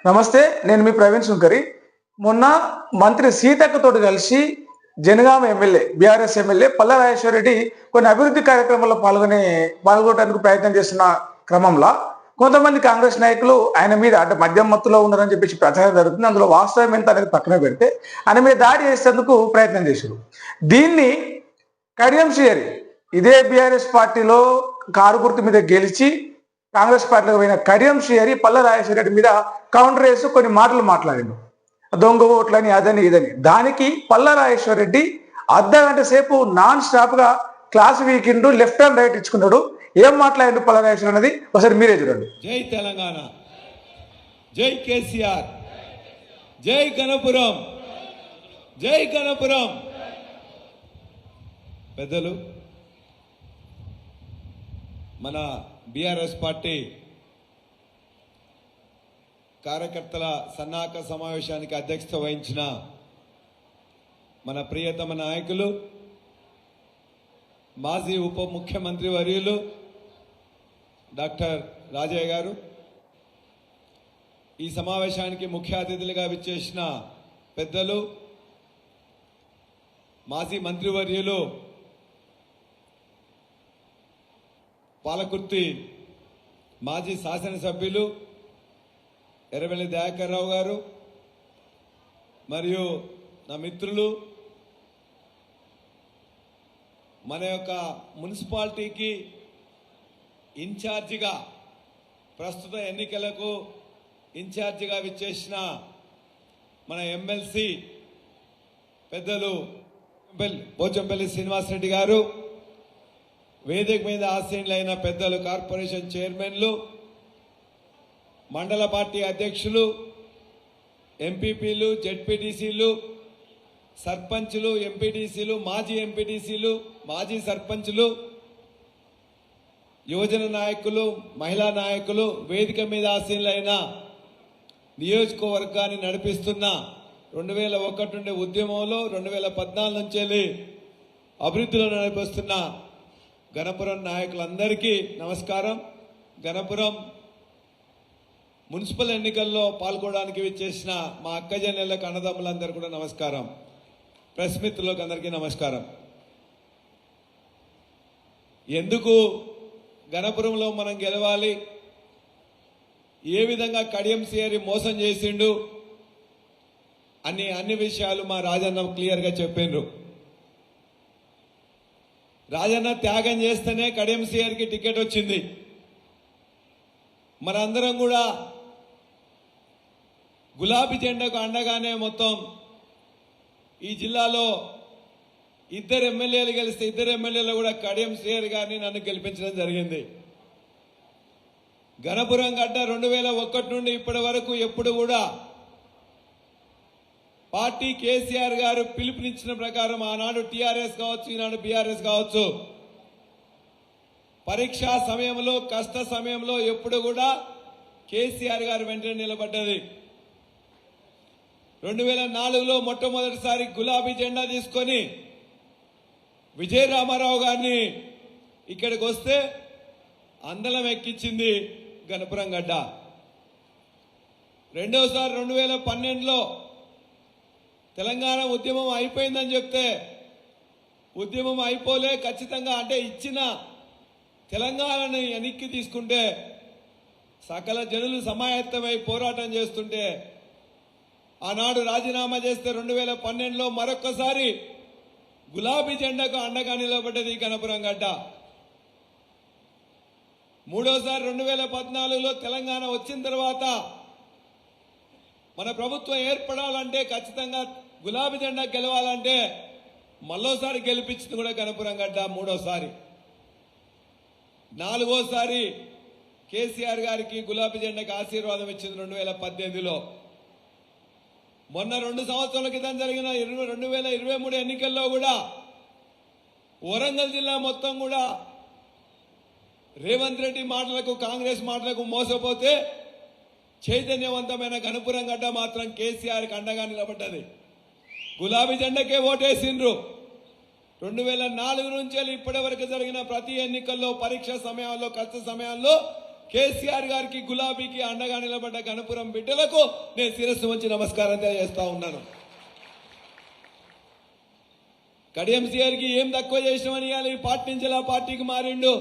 నమస్తే, నేను మీ ప్రవీణ్ శుంకరి. మొన్న మంత్రి సీతక్కతోటి కలిసి Janagama MLA, BRS MLA Palla Rajeshwar Reddy కొన్ని అభివృద్ధి కార్యక్రమాల్లో పాల్గొనడానికి ప్రయత్నం చేస్తున్న క్రమంలో కొంతమంది కాంగ్రెస్ నాయకులు ఆయన మీద అంటే మద్యం మత్తులో ఉన్నారని చెప్పేసి ప్రచారం జరుగుతుంది. అందులో వాస్తవం ఎంత అనేది పక్కన పెడితే ఆయన మీద దాడి చేసేందుకు ప్రయత్నం చేశారు. దీన్ని కడియం శ్రీహరి ఇదే బీఆర్ఎస్ పార్టీలో కారు గుర్తు మీద గెలిచి కాంగ్రెస్ పార్టీలో పోయిన కడియం శ్రీహరి పల్లా రాజేశ్వరరెడ్డి మీద కౌంటర్ వేసి కొన్ని మాటలు మాట్లాడిండు. దొంగ ఓట్లని అదని ఇదని. దానికి పల్లా రాజేశ్వరరెడ్డి అర్ధగంట సేపు నాన్ స్టాప్ గా క్లాస్ వీకిండు, లెఫ్ట్ అండ్ రైట్ ఇచ్చుకున్నాడు. ఏం మాట్లాడిండు పల్లా రాజేశ్వర అనేది ఒకసారి మీరే చూడండి. జై తెలంగాణ, జై కేసీఆర్, జై గణపురం, జై గణపురం. పెద్దలు, మన బీఆర్ఎస్ పార్టీ కార్యకర్తల సన్నాహక సమావేశానికి అధ్యక్షత వహించిన మన ప్రియతమ నాయకులు, మాజీ ఉప ముఖ్యమంత్రి వర్యులు డాక్టర్ రాజయ్య గారు, ఈ సమావేశానికి ముఖ్య అతిథులుగా విచ్చేసిన పెద్దలు, మాజీ మంత్రివర్యులు పాలకుర్తి మాజీ శాసనసభ్యులు ఎర్రబెల్లి దయాకర్ రావు గారు, మరియు నా మిత్రులు, మన యొక్క మున్సిపాలిటీకి ఇన్ఛార్జిగా ప్రస్తుత ఎన్నికలకు ఇన్ఛార్జిగా విచ్చేసిన మన ఎమ్మెల్సీ పెద్దలు పోచంపల్లి శ్రీనివాసరెడ్డి గారు, వేదిక మీద ఆసీనులైన పెద్దలు, కార్పొరేషన్ చైర్మన్లు, మండల పార్టీ అధ్యక్షులు, ఎంపీపీలు, జెడ్పీటీసీలు, సర్పంచులు, ఎంపీటీసీలు, మాజీ ఎంపీటీసీలు, మాజీ సర్పంచులు, యువజన నాయకులు, మహిళా నాయకులు, వేదిక మీద ఆసీనులైన నియోజకవర్గాన్ని నడిపిస్తున్న 2001 నుండి ఉద్యమంలో 2014 నుంచి అభివృద్ధిలో నడిపిస్తున్న గణపురం నాయకులందరికీ నమస్కారం. గణపురం మున్సిపల్ ఎన్నికల్లో పాల్గొనడానికి విచ్చేసిన మా అక్కజనులకు, అన్నదమ్ములందరూ కూడా నమస్కారం. ప్రెస్ మిత్రులకు అందరికీ నమస్కారం. ఎందుకు గణపురంలో మనం గెలవాలి, ఏ విధంగా కడియం శ్రీహరి మోసం చేసిండు అన్ని విషయాలు మా రాజన్న క్లియర్గా చెప్పిండ్రు. రాజన్న త్యాగం చేస్తేనే కడియం శ్రీహరికి టికెట్ వచ్చింది. మనందరం కూడా గులాబీ జెండాకు అండగానే మొత్తం ఈ జిల్లాలో 2 ఎమ్మెల్యేలు గెలిస్తే 2 ఎమ్మెల్యేలు కూడా కడియం శ్రీహరి గారిని నన్ను గెలిపించడం జరిగింది. గణపురం గడ్డ 2001 నుండి ఇప్పటి వరకు ఎప్పుడు కూడా పార్టీ కేసీఆర్ గారు పిలుపునిచ్చిన ప్రకారం ఆనాడు టీఆర్ఎస్ కావచ్చు, ఈనాడు బీఆర్ఎస్ కావచ్చు, పరీక్షా సమయంలో, కష్ట సమయంలో ఎప్పుడు కూడా కేసీఆర్ గారు వెంటనే నిలబడ్డది. 2004లో మొట్టమొదటిసారి గులాబీ జెండా తీసుకొని విజయ రామారావు గారిని ఇక్కడికి వస్తే అందలం ఎక్కించింది గణపురం గడ్డ. రెండోసారి 2012లో తెలంగాణ ఉద్యమం అయిపోయిందని చెప్తే ఉద్యమం అయిపోలే, ఖచ్చితంగా అంటే ఇచ్చిన తెలంగాణని వెనక్కి తీసుకుంటే సకల జనులు సమాయత్తమై పోరాటం చేస్తుంటే ఆనాడు రాజీనామా చేస్తే 2012లో మరొక్కసారి గులాబీ జెండాకు అండగా నిలబడ్డది గణపురం గడ్డ. మూడోసారి 2014లో తెలంగాణ వచ్చిన తర్వాత మన ప్రభుత్వం ఏర్పడాలంటే ఖచ్చితంగా గులాబీ జెండా గెలవాలంటే మరోసారి గెలిపించింది కూడా గణపురం గడ్డ. మూడోసారి, నాలుగోసారి కేసీఆర్ గారికి గులాబీ జెండాకి ఆశీర్వాదం ఇచ్చింది 2018లో. మొన్న 2 సంవత్సరాల క్రితం జరిగిన 2023 ఎన్నికల్లో కూడా వరంగల్ జిల్లా మొత్తం కూడా రేవంత్ రెడ్డి మాటలకు, కాంగ్రెస్ మాటలకు మోసపోతే చైతన్యవంతమైన గణపురం గడ్డ మాత్రం కేసీఆర్కి అండగా నిలబడ్డది. గులాబీ జెండాకే ఓటేసిండ్రు. 2004 నుంచి ఇప్పటి వరకు జరిగిన ప్రతి ఎన్నికల్లో, పరీక్ష సమయాల్లో, కష్ట సమయాల్లో కేసీఆర్ గారికి గులాబీకి అండగా నిలబడ్డ గణపురం బిడ్డలకు నేను శిరస్సు వంచి నమస్కారం తెలియజేస్తా ఉన్నాను. కడియం సిఆర్కి ఏం తక్కువ చేసినామని ఇవాళ ఈ పార్టీ నుంచి ఆ పార్టీకి మారిండు.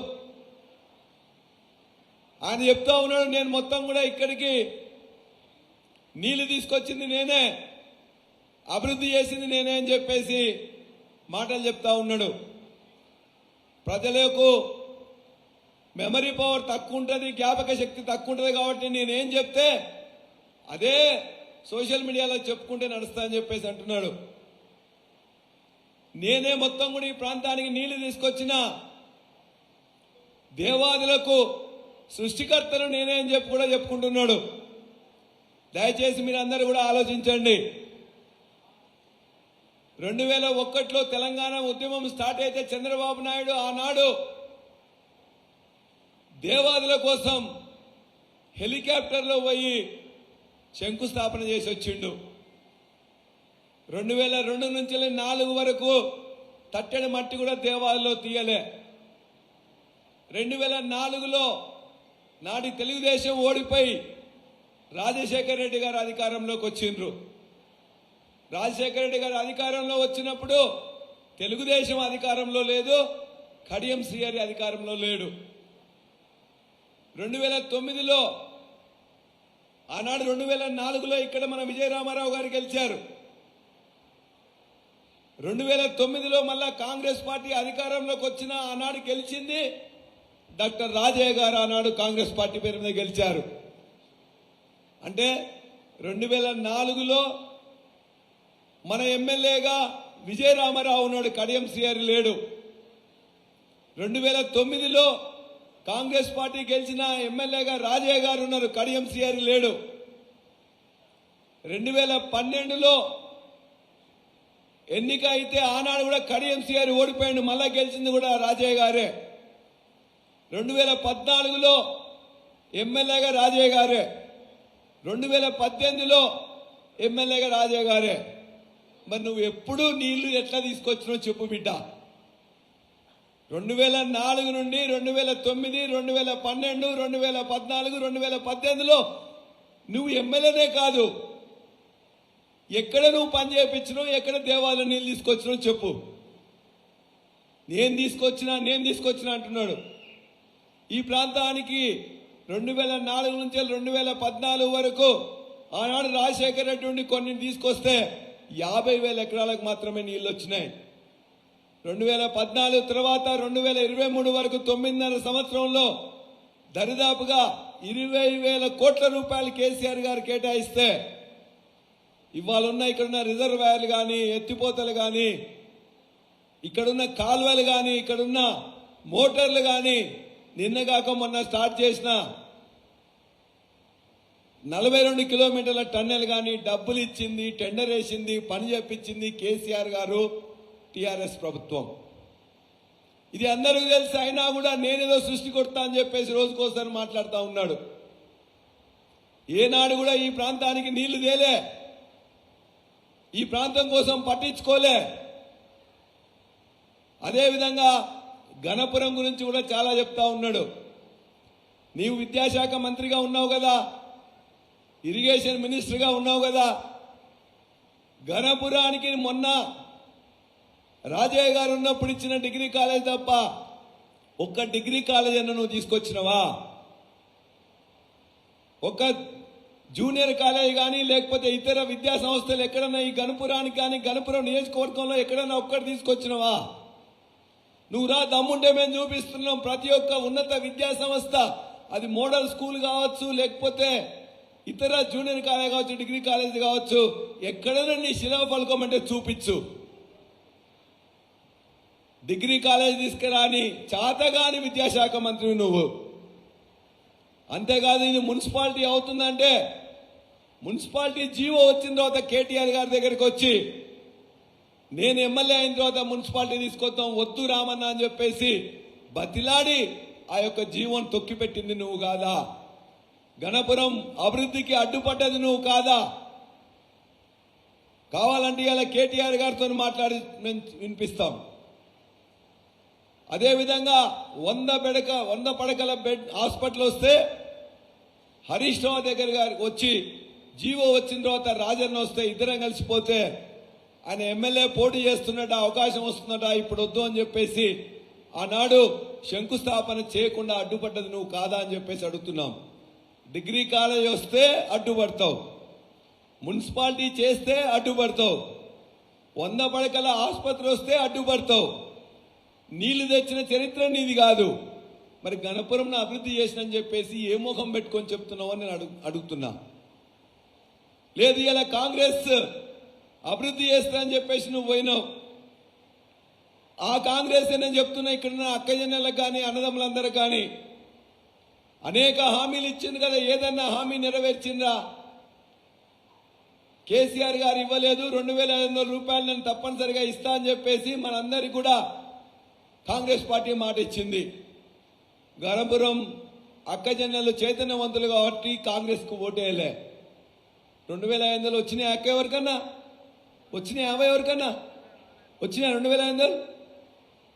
ఆయన చెప్తా ఉన్నాడు, నేను మొత్తం కూడా ఇక్కడికి నీళ్లు తీసుకొచ్చింది నేనే, అభివృద్ధి చేసింది నేనే అని చెప్పేసి మాటలు చెప్తా ఉన్నాడు. ప్రజలకు మెమరీ పవర్ తక్కువ ఉంటుంది, జ్ఞాపక శక్తి తక్కువ ఉంటుంది కాబట్టి నేనేం చెప్తే అదే సోషల్ మీడియాలో చెప్పుకుంటే నడుస్తా అని చెప్పేసి అంటున్నాడు. నేనే మొత్తం కూడా ఈ ప్రాంతానికి నీళ్లు తీసుకొచ్చిన దేవాదులకు సృష్టికర్తలు నేనే అని చెప్పి కూడా చెప్పుకుంటున్నాడు. దయచేసి మీరందరూ కూడా ఆలోచించండి. 2001లో తెలంగాణ ఉద్యమం స్టార్ట్ అయితే చంద్రబాబు నాయుడు ఆనాడు దేవాదుల కోసం హెలికాప్టర్లో పోయి శంకుస్థాపన చేసి వచ్చిండు. 2002 నుంచి 4 వరకు తట్టెడి మట్టి కూడా దేవాదులో తీయలే. 2004లో నాటి తెలుగుదేశం ఓడిపోయి రాజశేఖర రెడ్డి గారు అధికారంలోకి వచ్చిండ్రు. రాజశేఖర రెడ్డి గారు అధికారంలో వచ్చినప్పుడు తెలుగుదేశం అధికారంలో లేదు, కడియం శ్రీహరి అధికారంలో లేడు. 2009లో ఆనాడు 2004లో ఇక్కడ మన విజయరామారావు గారు గెలిచారు. 2009లో మళ్ళా కాంగ్రెస్ పార్టీ అధికారంలోకి వచ్చిన ఆనాడు గెలిచింది డాక్టర్ రాజయ్య గారు. ఆనాడు కాంగ్రెస్ పార్టీ పేరు మీద గెలిచారు. అంటే 2004లో మన ఎమ్మెల్యేగా విజయరామారావు ఉన్నాడు, కడియం శ్రీహరి లేడు. 2009లో కాంగ్రెస్ పార్టీ గెలిచిన ఎమ్మెల్యేగా రాజయ్య గారు ఉన్నారు, కడియం శ్రీహరి లేడు. 2012లో ఎన్నిక అయితే ఆనాడు కూడా కడియం శ్రీహరి ఓడిపోయాడు, మళ్ళా గెలిచింది కూడా రాజయ్య గారే. 2014లో ఎమ్మెల్యేగా రాజయ్య గారే, 2018లో ఎమ్మెల్యేగా రాజయ్య గారే. మరి నువ్వు ఎప్పుడు నీళ్లు ఎట్లా తీసుకొచ్చినావు చెప్పు బిడ్డ. 2004 నుండి 2009, 2012, 2014, 2018లో నువ్వు ఎమ్మెల్యేనే కాదు, ఎక్కడ నువ్వు పని చేయించినావు, ఎక్కడ దేవాలయం నీళ్ళు తీసుకొచ్చినావు చెప్పు. నేను తీసుకొచ్చినా అంటున్నాడు. ఈ ప్రాంతానికి 2004 నుంచి 2014 వరకు ఆనాడు రాజశేఖర రెడ్డి నుండి కొన్ని తీసుకొస్తే 50,000 ఎకరాలకు మాత్రమే నీళ్ళు వచ్చినాయి. 2014 తర్వాత 2023 వరకు 9.5 సంవత్సరంలో దరిదాపుగా 20,000 కోట్ల రూపాయలు కేసీఆర్ గారు కేటాయిస్తే ఇవాళ ఉన్న ఇక్కడున్న రిజర్వాయర్లు కానీ, ఎత్తిపోతలు కానీ, ఇక్కడున్న కాలువలు కానీ, ఇక్కడున్న మోటార్లు కానీ, నిన్నగాక మొన్న స్టార్ట్ చేసిన 42 కిలోమీటర్ల టన్నెల్ కానీ డబ్బులు ఇచ్చింది, టెండర్ వేసింది, పని చేపించింది కేసీఆర్ గారు, టీఆర్ఎస్ ప్రభుత్వం. ఇది అందరికీ తెలిసి అయినా కూడా నేనేదో సృష్టి కొడతా అని చెప్పేసి రోజుకోసారి మాట్లాడుతూ ఉన్నాడు. ఏనాడు కూడా ఈ ప్రాంతానికి నీళ్లు తేలే, ఈ ప్రాంతం కోసం పట్టించుకోలే. అదేవిధంగా గణపురం గురించి కూడా చాలా చెప్తా ఉన్నాడు. నీవు విద్యాశాఖ మంత్రిగా ఉన్నావు కదా, ఇరిగేషన్ మినిస్టర్గా ఉన్నావు కదా, గణపురానికి మొన్న రాజయ్య గారు ఉన్నప్పుడు ఇచ్చిన డిగ్రీ కాలేజ్ తప్ప ఒక్క డిగ్రీ కాలేజ్ అన్న నువ్వు తీసుకొచ్చినవా? ఒక జూనియర్ కాలేజ్ కానీ లేకపోతే ఇతర విద్యా సంస్థలు ఎక్కడన్నా ఈ గణపురానికి కానీ గణపురం నియోజకవర్గంలో ఎక్కడన్నా ఒక్కటి తీసుకొచ్చినవా? నువ్వు రా, దమ్ముంటే మేము చూపిస్తున్నాం. ప్రతి ఒక్క ఉన్నత విద్యా సంస్థ, అది మోడల్ స్కూల్ కావచ్చు, లేకపోతే ఇతర జూనియర్ కాలేజ్ కావచ్చు, డిగ్రీ కాలేజ్ కావచ్చు, ఎక్కడైనా నీ శిలా పలుకోమంటే చూపించు. డిగ్రీ కాలేజ్ తీసుకురాని చాతగాని విద్యాశాఖ మంత్రి నువ్వు. అంతేకాదు, ఇది మున్సిపాలిటీ అవుతుందంటే మున్సిపాలిటీ జీవో వచ్చిన తర్వాత కేటీఆర్ గారి దగ్గరికి వచ్చి నేను ఎమ్మెల్యే అయిన తర్వాత మున్సిపాలిటీ తీసుకొద్దాం, వద్దు రామన్న అని చెప్పేసి బతిలాడి ఆ యొక్క జీవోను తొక్కిపెట్టింది నువ్వు కాదా? గణపురం అభివృద్ధికి అడ్డుపడ్డది నువ్వు కాదా? కావాలంటే ఇలా కేటీఆర్ గారితో మాట్లాడి మేము వినిపిస్తాం. అదేవిధంగా 100 పడకల బెడ్ హాస్పిటల్ వస్తే హరీష్ రావు దగ్గర గారికి వచ్చి జీవో వచ్చిన తర్వాత రాజన్న వస్తే ఇద్దరం కలిసిపోతే ఆయన ఎమ్మెల్యే పోటీ చేస్తున్నట్ట, అవకాశం వస్తున్నట, ఇప్పుడు వద్దు అని చెప్పేసి ఆనాడు శంకుస్థాపన చేయకుండా అడ్డుపడ్డది నువ్వు కాదా అని చెప్పేసి అడుగుతున్నాం. డిగ్రీ కాలేజ్ వస్తే అడ్డుపడతావు, మున్సిపాలిటీ చేస్తే అడ్డుపడతావు, 100 పడకల ఆసుపత్రి వస్తే అడ్డుపడతావు. నీళ్లు తెచ్చిన చరిత్ర నీది కాదు. మరి గణపురంను అభివృద్ధి చేసినని చెప్పేసి ఏ ముఖం పెట్టుకొని చెప్తున్నావు అని నేను అడుగుతున్నా. లేదు ఇలా కాంగ్రెస్ అభివృద్ధి చేస్తానని చెప్పేసి నువ్వు పోయినావు. ఆ కాంగ్రెస్ నేను చెప్తున్నా, ఇక్కడ అక్కజనులకు కానీ అన్నదమ్ములందరూ కానీ అనేక హామీలు ఇచ్చింది కదా, ఏదన్నా హామీ నెరవేర్చిందా? కేసీఆర్ గారు ఇవ్వలేదు. 2500 రూపాయలు నేను తప్పనిసరిగా ఇస్తా అని చెప్పేసి మనందరికీ కూడా కాంగ్రెస్ పార్టీ మాట ఇచ్చింది. గణపురం అక్కజనులు చైతన్యవంతులు కాబట్టి కాంగ్రెస్కు ఓటేయలే. 2500 వచ్చినాయి అక్క ఎవరికన్నా? వచ్చినాయి 50 ఎవరికన్నా? వచ్చినాయి 2500?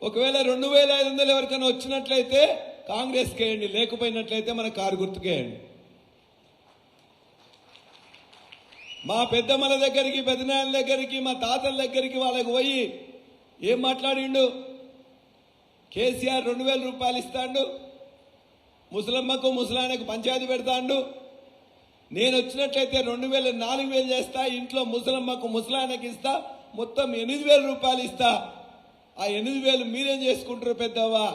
ఒకవేళ 2500 ఎవరికైనా వచ్చినట్లయితే కాంగ్రెస్కి వేయండి, లేకపోయినట్లయితే మన కారు గుర్తుకేయండి. మా పెద్దమ్మల దగ్గరికి, పెద్దనాయన దగ్గరికి, మా తాతల దగ్గరికి వాళ్ళకి పోయి ఏం మాట్లాడిండు? కేసీఆర్ 2000 రూపాయలు ఇస్తాడు, ముసలమ్మకు ముసలాయనకు పంచాయతీ పెడతాడు. నేను వచ్చినట్లయితే 2000 4000 చేస్తా, ఇంట్లో ముసలమ్మకు ముసలాయనకి ఇస్తా, మొత్తం 8000 రూపాయలు ఇస్తా. ఆ 8000 మీరేం చేసుకుంటారు పెద్దవా?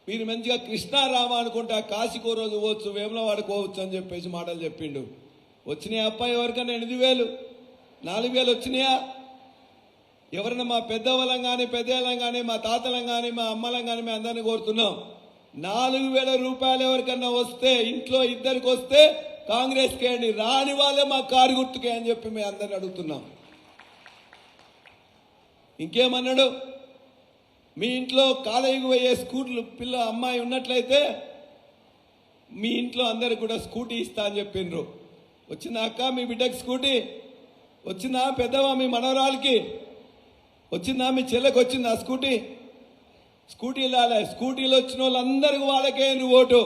మీరు మంచిగా కృష్ణారామ అనుకుంటా కాశీకో రోజు పోవచ్చు, వేములవాడుకోవచ్చు అని చెప్పేసి మాటలు చెప్పిండు. వచ్చినాయా అబ్బాయి ఎవరికన్నా 8000 4000 వచ్చినాయా? ఎవరన్నా మా పెద్దవాళ్ళం కానీ, పెద్దవాళ్ళం కానీ, మా తాతలం కానీ, మా అమ్మలం కానీ మేము అందరినీ కోరుతున్నాం, 4000 రూపాయలు ఎవరికన్నా వస్తే, ఇంట్లో ఇద్దరికి వస్తే కాంగ్రెస్ కేయండి, రాని వాళ్ళే మా కారు గుర్తుకే అని చెప్పి మేము అందరిని అడుగుతున్నాం. ఇంకేమన్నాడు? మీ ఇంట్లో కాలేజీకి పోయే పిల్ల అమ్మాయి ఉన్నట్లయితే మీ ఇంట్లో అందరికి కూడా స్కూటీ ఇస్తా అని చెప్పిండ్రు. వచ్చిందా అక్క మీ బిడ్డకి స్కూటీ? వచ్చిందా పెద్దవా మీ మనవరాలకి? వచ్చిందా మీ చెల్లెకి? వచ్చిందా స్కూటీ? స్కూటీలు రాలే. స్కూటీలు వచ్చిన వాళ్ళందరికీ వాళ్ళకే ఓటు.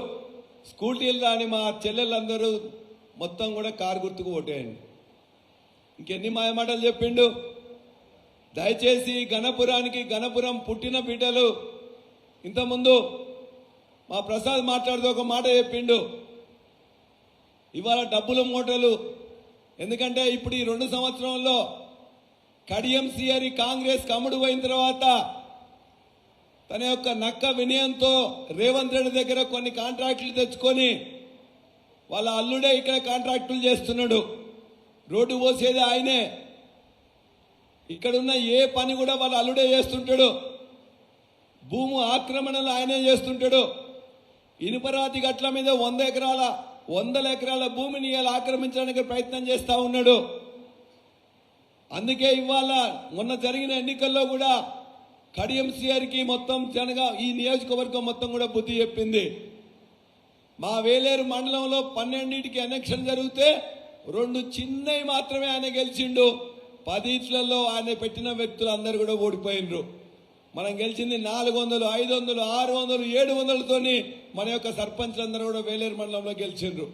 స్కూటీలు రాని మా చెల్లెళ్ళందరూ మొత్తం కూడా కారు గుర్తుకు ఓటేయండి. ఇంకెన్ని మాయమాటలు చెప్పిండు. దయచేసి గణపురం పుట్టిన బిడ్డలు, ఇంతకుముందు మా ప్రసాద్ మాట్లాడుతూ ఒక మాట చెప్పిండు, ఇవాళ డబ్బుల మూటలు. ఎందుకంటే ఇప్పుడు ఈ 2 సంవత్సరంలో కడియం సిఆర్ఈ కాంగ్రెస్ కమ్ముడు పోయిన తర్వాత తన యొక్క నక్క వినయంతో రేవంత్ రెడ్డి దగ్గర కొన్ని కాంట్రాక్టులు తెచ్చుకొని వాళ్ళ అల్లుడే ఇక్కడ కాంట్రాక్టులు చేస్తున్నాడు. రోడ్డు పోసేది ఆయనే, ఇక్కడున్న ఏ పని కూడా వాళ్ళ అల్లుడే చేస్తుంటాడు. భూము ఆక్రమణలు ఆయనే చేస్తుంటాడు. ఇనుపరాతి గట్ల మీద 100 ఎకరాల భూమిని ఇలా ఆక్రమించడానికి ప్రయత్నం చేస్తా ఉన్నాడు. అందుకే ఇవాళ మొన్న జరిగిన ఎన్నికల్లో కూడా కడియం సిఆర్కి మొత్తం ఈ నియోజకవర్గం మొత్తం కూడా బుద్ధి చెప్పింది. మా వేలేరు మండలంలో 12కి ఎలక్షన్ జరిగితే 2 చిన్నవి మాత్రమే ఆయన గెలిచిండు. 10 ఆయన పెట్టిన వ్యక్తులు అందరూ కూడా ఓడిపోయినరు. మనం గెలిచింది 400, 500, 600, 700తోని మన యొక్క సర్పంచ్లందరూ కూడా వేలేరు మండలంలో గెలిచిండ్రు.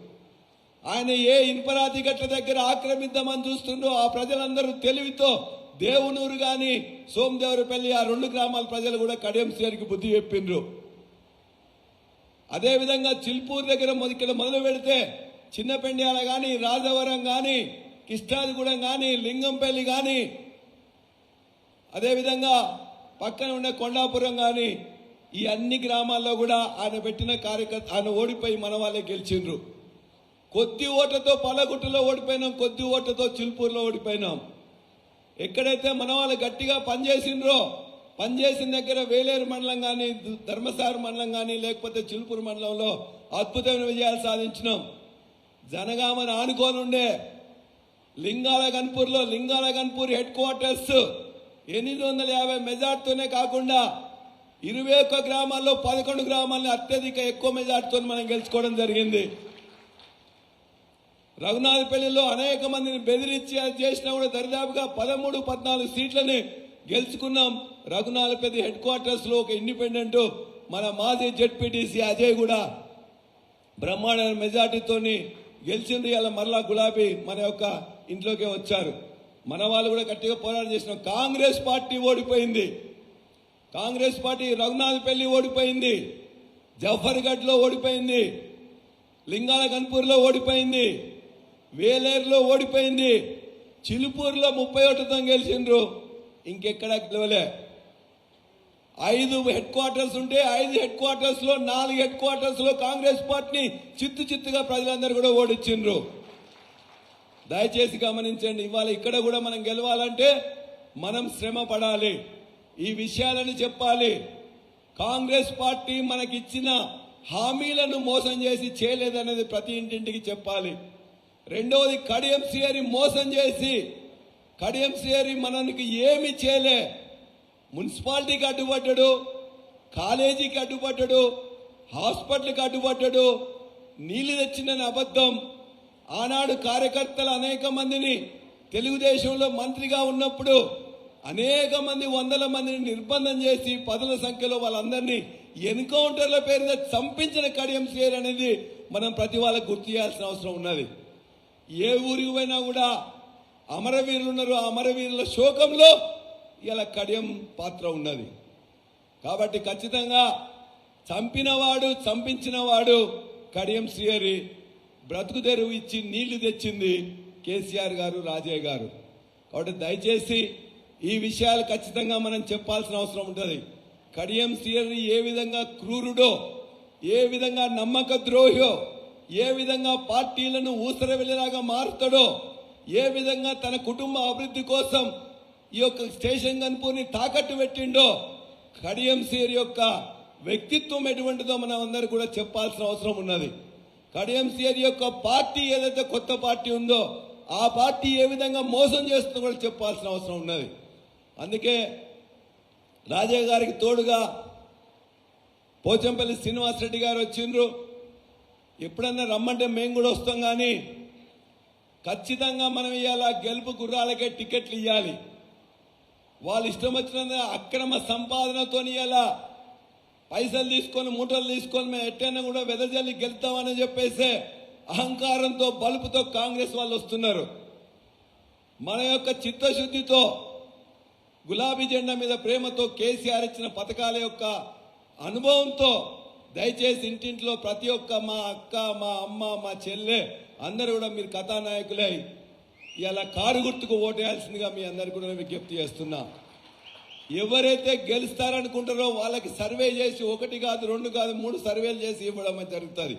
ఆయన ఏ ఇనుపరాతి గట్ల దగ్గర ఆక్రమిద్దామని చూస్తుండ్రో ఆ ప్రజలందరూ తెలివితో దేవునూరు కానీ సోమదేవరపల్లి ఆ 2 గ్రామాల ప్రజలు కూడా కడియం సిఆర్కి బుద్ధి చెప్పిండ్రు. అదేవిధంగా చిల్పూర్ దగ్గర ఇక్కడ మొదలు పెడితే చిన్నపెండ్యాల కానీ, రాజవరం కానీ, కిష్టాదిగూడెం కానీ, లింగంపల్లి కానీ, అదేవిధంగా పక్కన ఉండే కొండాపురం కానీ, ఈ అన్ని గ్రామాల్లో కూడా ఆయన పెట్టిన ఆయన ఓడిపోయి మన వాళ్ళే గెలిచిండ్రు. కొద్ది ఓట్లతో పల్లగుట్టలో ఓడిపోయినాం, కొద్ది ఓట్లతో చిల్పూర్లో ఓడిపోయినాం. ఎక్కడైతే మన వాళ్ళు గట్టిగా పనిచేసిండ్రో, పనిచేసిన దగ్గర వేలేరు మండలం కానీ, ధర్మసాగర్ మండలం కానీ, లేకపోతే చిల్పూర్ మండలంలో అద్భుతమైన విజయాలు సాధించినాం. జనగామని ఆనుకోనుండే లింగాల గన్పూర్ హెడ్ క్వార్టర్స్ 850 మెజార్టీతోనే కాకుండా 21 గ్రామాల్లో 11 గ్రామాల్లో అత్యధిక ఎక్కువ మెజార్టీతో మనం గెలుచుకోవడం జరిగింది. రఘునాథపల్లిలో అనేక మందిని బెదిరించి చేసినా కూడా దరిదాపుగా 13-14 సీట్లని గెలుచుకున్నాం. రఘునాథపల్లి హెడ్ క్వార్టర్స్ లో ఒక ఇండిపెండెంట్ మన మాజీ జెడ్పీటీసీ అజయ్ కూడా బ్రహ్మాండ మెజార్టీతోని గెలిచిండ్రు. ఇలా మరలా గులాబీ మన యొక్క ఇంట్లోకే వచ్చారు. మన వాళ్ళు కూడా గట్టిగా పోరాటం చేసినాం. కాంగ్రెస్ పార్టీ ఓడిపోయింది. కాంగ్రెస్ పార్టీ రఘునాథపల్లి ఓడిపోయింది, జఫర్గఢ్లో ఓడిపోయింది, లింగాల కన్పూర్లో ఓడిపోయింది, వేలేరులో ఓడిపోయింది, చిలుపూరులో 31తో గెలిచిండ్రు. ఇంకెక్కడ గెలవలే. 5 హెడ్ క్వార్టర్స్ ఉంటే 5 హెడ్ క్వార్టర్స్ లో 4 హెడ్ క్వార్టర్స్ లో కాంగ్రెస్ పార్టీని చిత్తుగా ప్రజలందరూ కూడా ఓడించిండ్రు. దయచేసి గమనించండి. ఇవాళ ఇక్కడ కూడా మనం గెలవాలంటే మనం శ్రమ పడాలి, ఈ విషయాలను చెప్పాలి. కాంగ్రెస్ పార్టీ మనకిచ్చిన హామీలను మోసం చేసి చేయలేదనేది ప్రతి ఇంటింటికి చెప్పాలి. రెండవది, కడియం శ్రీహరి మోసం చేసి, కడియం శ్రీహరి మనకి ఏమి చేయలే. మున్సిపాలిటీకి అడ్డుపడ్డాడు, కాలేజీకి అడ్డుపడ్డాడు, హాస్పిటల్కి అడ్డుపడ్డాడు, నీళ్లు తెచ్చిందని అబద్ధం. ఆనాడు కార్యకర్తలు అనేక మందిని తెలుగుదేశంలో మంత్రిగా ఉన్నప్పుడు అనేక మంది 100 మందిని నిర్బంధం చేసి 10ల సంఖ్యలో వాళ్ళందరినీ ఎన్కౌంటర్ల పేరున చంపించిన కడియం శ్రీహరి అనేది మనం ప్రతి వాళ్ళకు గుర్తు చేయాల్సిన అవసరం ఉన్నది. ఏ ఊరికి పోయినా కూడా అమరవీరులు ఉన్నారు. ఆ అమరవీరుల శోకంలో ఇలా కడియం పాత్ర ఉన్నది. కాబట్టి ఖచ్చితంగా చంపినవాడు, చంపించినవాడు కడియం శ్రీహరి. బ్రతుకు తెరువు ఇచ్చి నీళ్లు తెచ్చింది కేసీఆర్ గారు, రాజయ్య గారు. కాబట్టి దయచేసి ఈ విషయాలు ఖచ్చితంగా మనం చెప్పాల్సిన అవసరం ఉంటుంది. కడియం శ్రీహరి ఏ విధంగా క్రూరుడో, ఏ విధంగా నమ్మక ద్రోహో, ఏ విధంగా పార్టీలను ఊసరవెల్లిలాగా మారుతాడో, ఏ విధంగా తన కుటుంబ అభివృద్ధి కోసం ఈ యొక్క స్టేషన్ కన్పూర్ని తాకట్టు పెట్టిండో, కడియం శ్రీహరి యొక్క వ్యక్తిత్వం ఎటువంటిదో మనం అందరూ కూడా చెప్పాల్సిన అవసరం ఉన్నది. కడియం శ్రీహరి యొక్క పార్టీ ఏదైతే కొత్త పార్టీ ఉందో ఆ పార్టీ ఏ విధంగా మోసం చేస్తుందో కూడా చెప్పాల్సిన అవసరం ఉన్నది. అందుకే రాజయ్య గారికి తోడుగా పోచంపల్లి శ్రీనివాసరెడ్డి గారు వచ్చిండ్రు. ఎప్పుడన్నా రమ్మంటే మేము కూడా వస్తాం, కానీ ఖచ్చితంగా మనం ఇవాళ గెలుపు గుర్రాలకే టికెట్లు ఇవ్వాలి. వాళ్ళు ఇష్టం వచ్చిన అక్రమ సంపాదనతో ఇలా పైసలు తీసుకొని మూటలు తీసుకొని మేము ఎట్టైనా కూడా వెదజల్లి గెలుస్తామని చెప్పేసి అహంకారంతో బలుపుతో కాంగ్రెస్ వాళ్ళు వస్తున్నారు. మన యొక్క చిత్తశుద్ధితో గులాబీ జెండా మీద ప్రేమతో కేసీఆర్ ఇచ్చిన పథకాల యొక్క అనుభవంతో దయచేసి ఇంటింట్లో ప్రతి ఒక్క మా అక్క, మా అమ్మ, మా చెల్లె అందరూ కూడా మీరు కథానాయకులై ఇలా కారు గుర్తుకు ఓటేయాల్సిందిగా మీ అందరికీ కూడా విజ్ఞప్తి చేస్తున్నా. ఎవరైతే గెలుస్తారనుకుంటారో వాళ్ళకి సర్వే చేసి 1 కాదు 2 కాదు 3 సర్వేలు చేసి ఇవ్వడం జరుగుతుంది.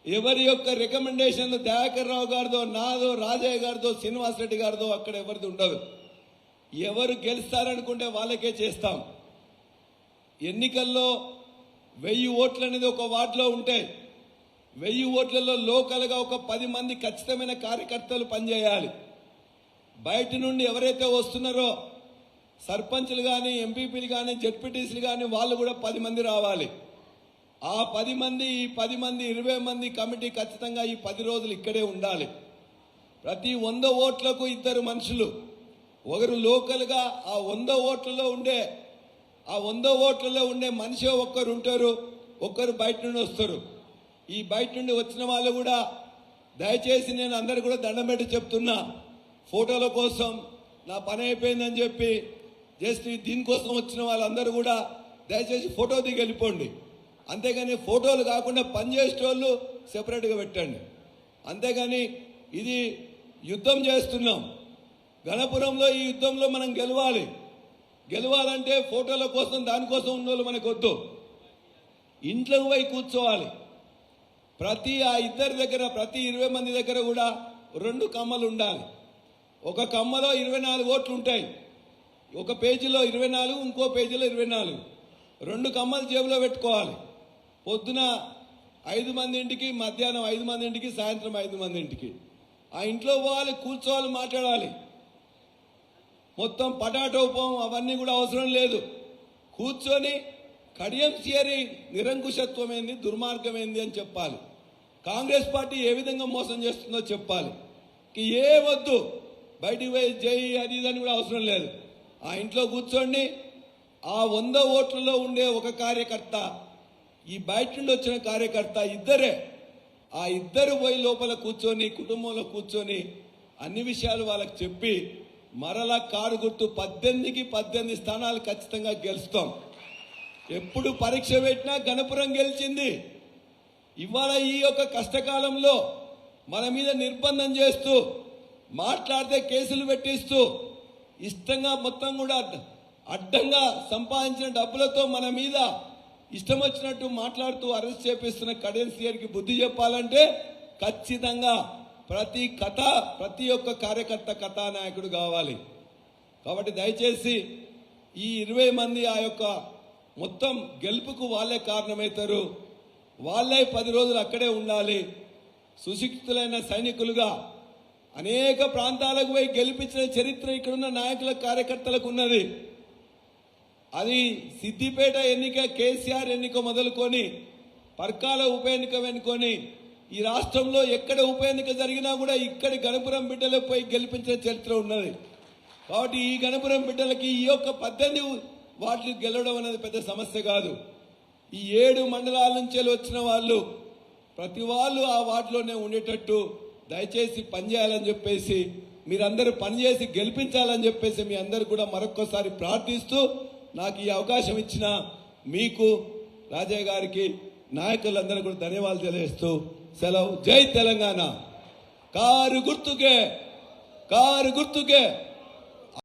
ఎవరి యొక్క రికమెండేషన్ దయాకర్ రావు గారిదో, నాదో, రాజయ్య గారిదో, శ్రీనివాసరెడ్డి గారిదో అక్కడ ఎవరిది ఉండదు. ఎవరు గెలుస్తారనుకుంటే వాళ్ళకే చేస్తాం. ఎన్నికల్లో 1000 ఓట్లు అనేది ఒక వార్డులో ఉంటాయి. 1000 ఓట్లలో లోకల్గా ఒక 10 మంది ఖచ్చితమైన కార్యకర్తలు పనిచేయాలి. బయట నుండి ఎవరైతే వస్తున్నారో సర్పంచ్లు కానీ, ఎంపీపీలు కానీ, జెడ్పీటీసీలు కానీ వాళ్ళు కూడా 10 మంది రావాలి. ఆ 10 మంది, ఈ 10 మంది 20 మంది కమిటీ ఖచ్చితంగా ఈ 10 రోజులు ఇక్కడే ఉండాలి. ప్రతి 100 ఓట్లకు 2 మనుషులు, ఒకరు లోకల్గా ఆ 100 ఓట్లలో ఉండే మనిషి ఒక్కరు ఉంటారు, ఒక్కరు బయట నుండి వస్తారు. ఈ బయట నుండి వచ్చిన వాళ్ళు కూడా దయచేసి నేను అందరు కూడా దండం పెట్టి చెప్తున్నా, ఫోటోల కోసం నా పని అయిపోయిందని చెప్పి జస్ట్ దీనికోసం వచ్చిన వాళ్ళందరూ కూడా దయచేసి ఫోటో దిగి వెళ్ళిపోండి. అంతేగాని ఫోటోలు కాకుండా పనిచేసేటోళ్ళు సెపరేట్గా పెట్టండి. అంతేగాని ఇది యుద్ధం చేస్తున్నాం. గణపురంలో ఈ యుద్ధంలో మనం గెలవాలంటే ఫోటోల కోసం దానికోసం ఉన్నోళ్ళు మనకు వద్దు. ఇంట్లోకి పోయి కూర్చోవాలి. ప్రతి ఆ ఇద్దరి దగ్గర, ప్రతి 20 మంది దగ్గర కూడా 2 కమ్మలు ఉండాలి. ఒక కమ్మలో 24 ఓట్లు ఉంటాయి. ఒక పేజీలో 24, ఇంకో పేజీలో 24. 2 కమ్మలు జేబులో పెట్టుకోవాలి. పొద్దున 5 మంది ఇంటికి, మధ్యాహ్నం 5 మంది ఇంటికి, సాయంత్రం 5 మంది ఇంటికి. ఆ ఇంట్లో పోవాలి, కూర్చోవాలి, మాట్లాడాలి. మొత్తం పటాటోపం అవన్నీ కూడా అవసరం లేదు. కూర్చొని కడియం శ్రీహరి నిరంకుశత్వం ఏంది, దుర్మార్గం ఏంది అని చెప్పాలి. కాంగ్రెస్ పార్టీ ఏ విధంగా మోసం చేస్తుందో చెప్పాలి. ఏ వద్దు, బయటికి పోయి జై అది ఇదని కూడా అవసరం లేదు. ఆ ఇంట్లో కూర్చోండి. ఆ 100 ఓట్లలో ఉండే ఒక కార్యకర్త, ఈ బయట నుండి వచ్చిన కార్యకర్త ఇద్దరే. ఆ ఇద్దరు పోయి లోపల కూర్చొని, కుటుంబంలో కూర్చొని అన్ని విషయాలు వాళ్ళకి చెప్పి మరలా కారు గుర్తు 18కి 18 స్థానాలు ఖచ్చితంగా గెలుస్తాం. ఎప్పుడు పరీక్ష పెట్టినా గణపురం గెలిచింది. ఇవాళ ఈ యొక్క కష్టకాలంలో మన మీద నిర్బంధం చేస్తూ, మాట్లాడితే కేసులు పెట్టిస్తూ, ఇష్టంగా మొత్తం కూడా అడ్డంగా సంపాదించిన డబ్బులతో మన మీద ఇష్టం వచ్చినట్టు మాట్లాడుతూ అరెస్ట్ చేపిస్తున్న కడెన్సీఆర్కి బుద్ధి చెప్పాలంటే ఖచ్చితంగా ప్రతి ఒక్క కార్యకర్త కథానాయకుడు కావాలి. కాబట్టి దయచేసి ఈ 20 మంది ఆ యొక్క మొత్తం గెలుపుకు వాళ్ళే కారణమవుతారు. వాళ్ళే 10 రోజులు అక్కడే ఉండాలి. సుశిక్షితులైన సైనికులుగా అనేక ప్రాంతాలకు పోయి గెలిపించిన చరిత్ర ఇక్కడున్న నాయకుల కార్యకర్తలకు ఉన్నది. అది సిద్దిపేట ఎన్నిక, కేసీఆర్ ఎన్నిక మొదలుకొని పర్కాల ఉప ఎన్నిక వెనుకొని ఈ రాష్ట్రంలో ఎక్కడ ఉప ఎన్నిక జరిగినా కూడా ఇక్కడి గణపురం బిడ్డలకు పోయి గెలిపించిన చరిత్ర ఉన్నది. కాబట్టి ఈ గణపురం బిడ్డలకి ఈ యొక్క 18 వార్డులు గెలవడం అనేది పెద్ద సమస్య కాదు. ఈ 7 మండలాల నుంచి వచ్చిన వాళ్ళు ప్రతి వాళ్ళు ఆ వార్డులోనే ఉండేటట్టు దయచేసి పనిచేయాలని చెప్పేసి, మీరందరూ పనిచేసి గెలిపించాలని చెప్పేసి మీ అందరూ కూడా మరొక్కసారి ప్రార్థిస్తూ, నాకు ఈ అవకాశం ఇచ్చిన మీకు, రాజయ్య గారికి, నాయకులందరూ కూడా ధన్యవాదాలు తెలియజేస్తూ సెలవు. జై తెలంగాణ. కారు గుర్తుకే, కారు గుర్తుకే.